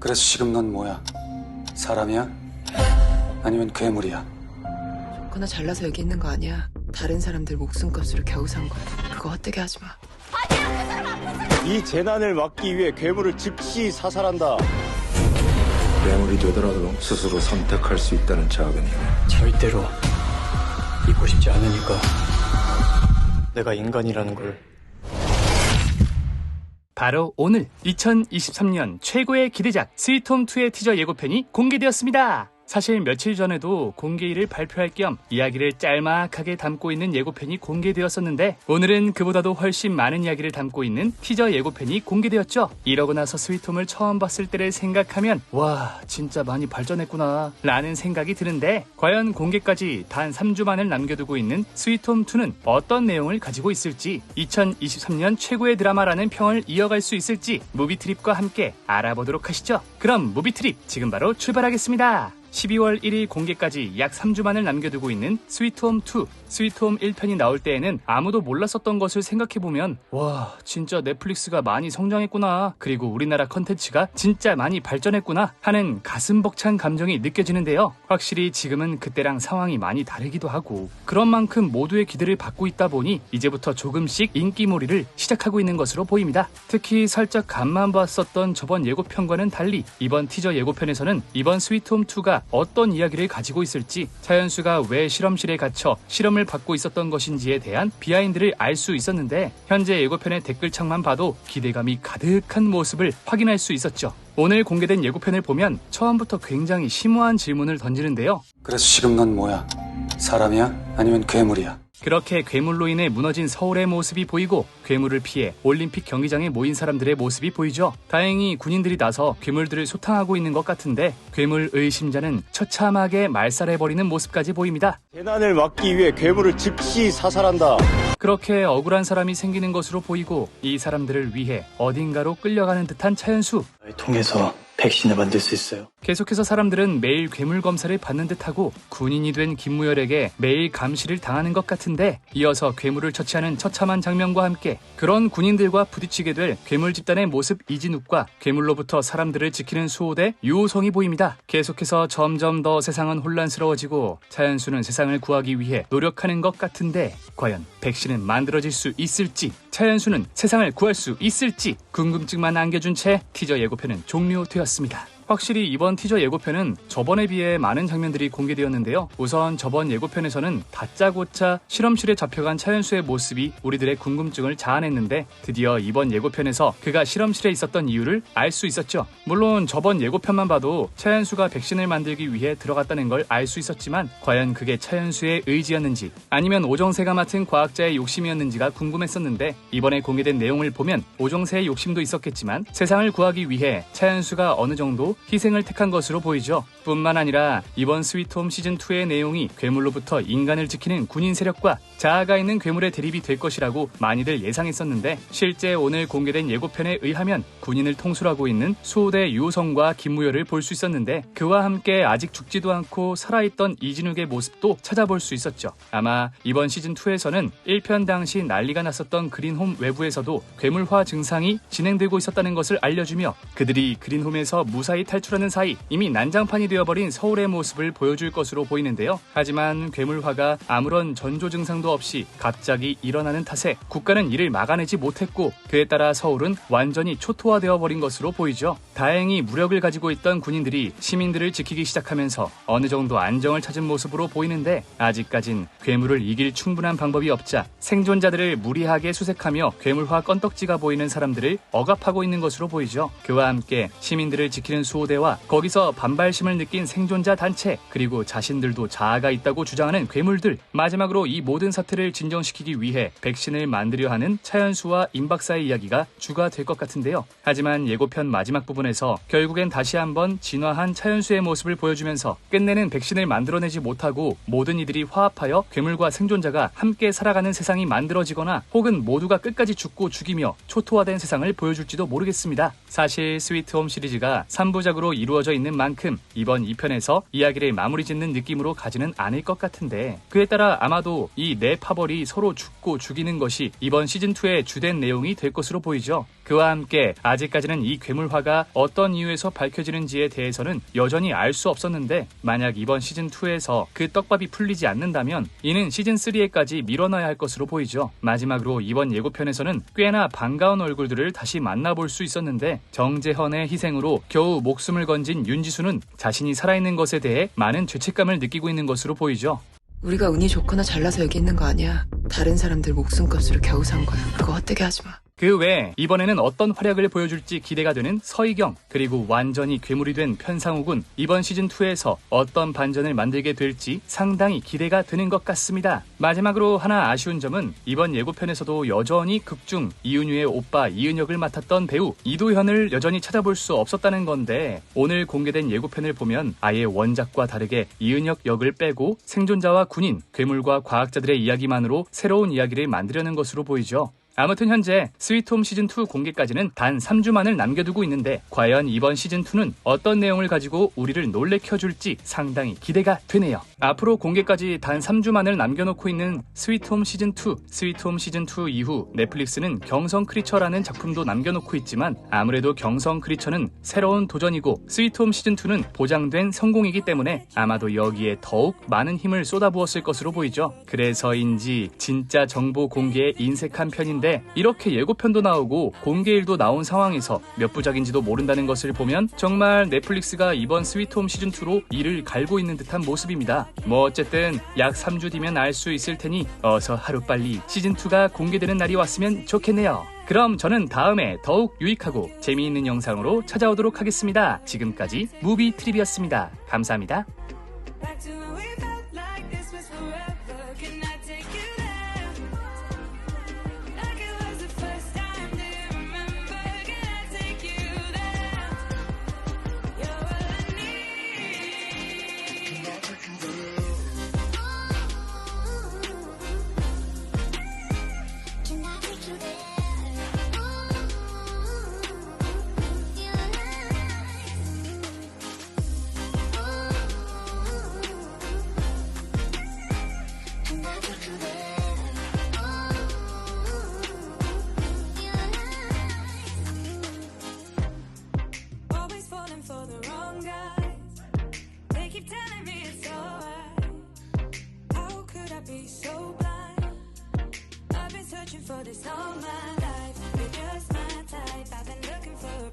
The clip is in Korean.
그래서 지금 넌 뭐야? 사람이야? 아니면 괴물이야? 그나 잘나서 여기 있는 거 아니야. 다른 사람들 목숨값으로 겨우 산 거야. 그거 헛되게 하지 마. 이 재난을 막기 위해 괴물을 즉시 사살한다. 괴물이 되더라도 스스로 선택할 수 있다는 자아는 절대로 잊고 싶지 않으니까 내가 인간이라는 걸. 바로 오늘 2023년 최고의 기대작 스위트홈2의 티저 예고편이 공개되었습니다. 사실 며칠 전에도 공개일을 발표할 겸 이야기를 짤막하게 담고 있는 예고편이 공개되었었는데 오늘은 그보다도 훨씬 많은 이야기를 담고 있는 티저 예고편이 공개되었죠. 이러고 나서 스위트홈을 처음 봤을 때를 생각하면 와 진짜 많이 발전했구나 라는 생각이 드는데 과연 공개까지 단 3주만을 남겨두고 있는 스위트홈2는 어떤 내용을 가지고 있을지 2023년 최고의 드라마라는 평을 이어갈 수 있을지 무비트립과 함께 알아보도록 하시죠. 그럼 무비트립 지금 바로 출발하겠습니다. 12월 1일 공개까지 약 3주만을 남겨두고 있는 스위트홈2. 스위트홈 1편이 나올 때에는 아무도 몰랐었던 것을 생각해보면 와 진짜 넷플릭스가 많이 성장했구나, 그리고 우리나라 컨텐츠가 진짜 많이 발전했구나 하는 가슴 벅찬 감정이 느껴지는데요. 확실히 지금은 그때랑 상황이 많이 다르기도 하고 그런 만큼 모두의 기대를 받고 있다 보니 이제부터 조금씩 인기몰이를 시작하고 있는 것으로 보입니다. 특히 살짝 간만 봤었던 저번 예고편과는 달리 이번 티저 예고편에서는 이번 스위트홈2가 어떤 이야기를 가지고 있을지, 차현수가 왜 실험실에 갇혀 실험을 받고 있었던 것인지에 대한 비하인드를 알 수 있었는데 현재 예고편의 댓글창만 봐도 기대감이 가득한 모습을 확인할 수 있었죠. 오늘 공개된 예고편을 보면 처음부터 굉장히 심오한 질문을 던지는데요. 그래서 지금 넌 뭐야? 사람이야? 아니면 괴물이야? 그렇게 괴물로 인해 무너진 서울의 모습이 보이고 괴물을 피해 올림픽 경기장에 모인 사람들의 모습이 보이죠. 다행히 군인들이 나서 괴물들을 소탕하고 있는 것 같은데 괴물 의심자는 처참하게 말살해버리는 모습까지 보입니다. 재난을 막기 위해 괴물을 즉시 사살한다. 그렇게 억울한 사람이 생기는 것으로 보이고 이 사람들을 위해 어딘가로 끌려가는 듯한 차현수. 통해서 백신을 만들 수 있어요. 계속해서 사람들은 매일 괴물 검사를 받는 듯하고 군인이 된 김무열에게 매일 감시를 당하는 것 같은데 이어서 괴물을 처치하는 처참한 장면과 함께 그런 군인들과 부딪히게 될 괴물 집단의 모습 이진욱과 괴물로부터 사람들을 지키는 수호대 유호성이 보입니다. 계속해서 점점 더 세상은 혼란스러워지고 차현수는 세상을 구하기 위해 노력하는 것 같은데 과연 백신은 만들어질 수 있을지, 차현수는 세상을 구할 수 있을지 궁금증만 안겨준 채 티저 예고편은 종료되었습니다. 확실히 이번 티저 예고편은 저번에 비해 많은 장면들이 공개되었는데요. 우선 저번 예고편에서는 다짜고짜 실험실에 잡혀간 차현수의 모습이 우리들의 궁금증을 자아냈는데 드디어 이번 예고편에서 그가 실험실에 있었던 이유를 알 수 있었죠. 물론 저번 예고편만 봐도 차현수가 백신을 만들기 위해 들어갔다는 걸 알 수 있었지만 과연 그게 차현수의 의지였는지 아니면 오정세가 맡은 과학자의 욕심이었는지가 궁금했었는데 이번에 공개된 내용을 보면 오정세의 욕심도 있었겠지만 세상을 구하기 위해 차현수가 어느 정도 희생을 택한 것으로 보이죠. 뿐만 아니라 이번 스위트홈 시즌2의 내용이 괴물로부터 인간을 지키는 군인 세력과 자아가 있는 괴물의 대립이 될 것이라고 많이들 예상했었는데 실제 오늘 공개된 예고편에 의하면 군인을 통솔하고 있는 수호대 유호성과 김무열을 볼 수 있었는데 그와 함께 아직 죽지도 않고 살아있던 이진욱의 모습도 찾아볼 수 있었죠. 아마 이번 시즌2에서는 1편 당시 난리가 났었던 그린홈 외부에서도 괴물화 증상이 진행되고 있었다는 것을 알려주며 그들이 그린홈에서 무사히 탈출하는 사이 이미 난장판이 되어버린 서울의 모습을 보여줄 것으로 보이는데요. 하지만 괴물화가 아무런 전조 증상도 없이 갑자기 일어나는 탓에 국가는 이를 막아내지 못했고 그에 따라 서울은 완전히 초토화되어버린 것으로 보이죠. 다행히 무력을 가지고 있던 군인들이 시민들을 지키기 시작하면서 어느 정도 안정을 찾은 모습으로 보이는데 아직까진 괴물을 이길 충분한 방법이 없자 생존자들을 무리하게 수색하며 괴물화 건덕지가 보이는 사람들을 억압하고 있는 것으로 보이죠. 그와 함께 시민들을 지키는 수호대와 거기서 반발심을 느낀 생존자 단체 그리고 자신들도 자아가 있다고 주장하는 괴물들, 마지막으로 이 모든 사태를 진정시키기 위해 백신을 만들려 하는 차현수와 임 박사의 이야기가 주가 될 것 같은데요. 하지만 예고편 마지막 부분에서 결국엔 다시 한번 진화한 차현수의 모습을 보여주면서 끝내는 백신을 만들어내지 못하고 모든 이들이 화합하여 괴물과 생존자가 함께 살아가는 세상이 만들어지거나 혹은 모두가 끝까지 죽고 죽이며 초토화된 세상을 보여줄지도 모르겠습니다. 사실 스위트홈 시리즈가 3부작으로 이루어져 있는 만큼 이번 2편에서 이야기를 마무리 짓는 느낌으로 가지는 않을 것 같은데 그에 따라 아마도 이 네 파벌이 서로 죽고 죽이는 것이 이번 시즌2의 주된 내용이 될 것으로 보이죠. 그와 함께 아직까지는 이 괴물화가 어떤 이유에서 밝혀지는지에 대해서는 여전히 알 수 없었는데, 만약 이번 시즌2에서 그 떡밥이 풀리지 않는다면 이는 시즌3에까지 밀어놔야 할 것으로 보이죠. 마지막으로 이번 예고편에서는 꽤나 반가운 얼굴들을 다시 만나볼 수 있었는데, 정재헌의 희생으로 겨우 목숨을 건진 윤지수는 자신이 살아있는 것에 대해 많은 죄책감을 느끼고 있는 것으로 보이죠. 우리가 운이 좋거나 잘나서 여기 있는 거 아니야. 다른 사람들 목숨값으로 겨우 산 거야. 그거 헛되게 하지 마. 그 외에 이번에는 어떤 활약을 보여줄지 기대가 되는 서희경, 그리고 완전히 괴물이 된 편상욱은 이번 시즌2에서 어떤 반전을 만들게 될지 상당히 기대가 되는 것 같습니다. 마지막으로 하나 아쉬운 점은 이번 예고편에서도 여전히 극중 이은유의 오빠 이은혁을 맡았던 배우 이도현을 여전히 찾아볼 수 없었다는 건데, 오늘 공개된 예고편을 보면 아예 원작과 다르게 이은혁 역을 빼고 생존자와 군인, 괴물과 과학자들의 이야기만으로 새로운 이야기를 만들려는 것으로 보이죠. 아무튼 현재 스위트홈 시즌2 공개까지는 단 3주만을 남겨두고 있는데, 과연 이번 시즌2는 어떤 내용을 가지고 우리를 놀래켜줄지 상당히 기대가 되네요. 앞으로 공개까지 단 3주만을 남겨놓고 있는 스위트홈 시즌2, 스위트홈 시즌2 이후 넷플릭스는 경성 크리처라는 작품도 남겨놓고 있지만, 아무래도 경성 크리처는 새로운 도전이고 스위트홈 시즌2는 보장된 성공이기 때문에 아마도 여기에 더욱 많은 힘을 쏟아부었을 것으로 보이죠. 그래서인지 진짜 정보 공개에 인색한 편인데, 이렇게 예고편도 나오고 공개일도 나온 상황에서 몇 부작인지도 모른다는 것을 보면 정말 넷플릭스가 이번 스위트홈 시즌2로 이를 갈고 있는 듯한 모습입니다. 뭐 어쨌든 약 3주 뒤면 알 수 있을 테니 어서 하루빨리 시즌2가 공개되는 날이 왔으면 좋겠네요. 그럼 저는 다음에 더욱 유익하고 재미있는 영상으로 찾아오도록 하겠습니다. 지금까지 무비 트립이었습니다. 감사합니다. For the wrong guys, they keep telling me it's alright. How could I be so blind? I've been searching for this all my life. You're just my type. I've been looking for a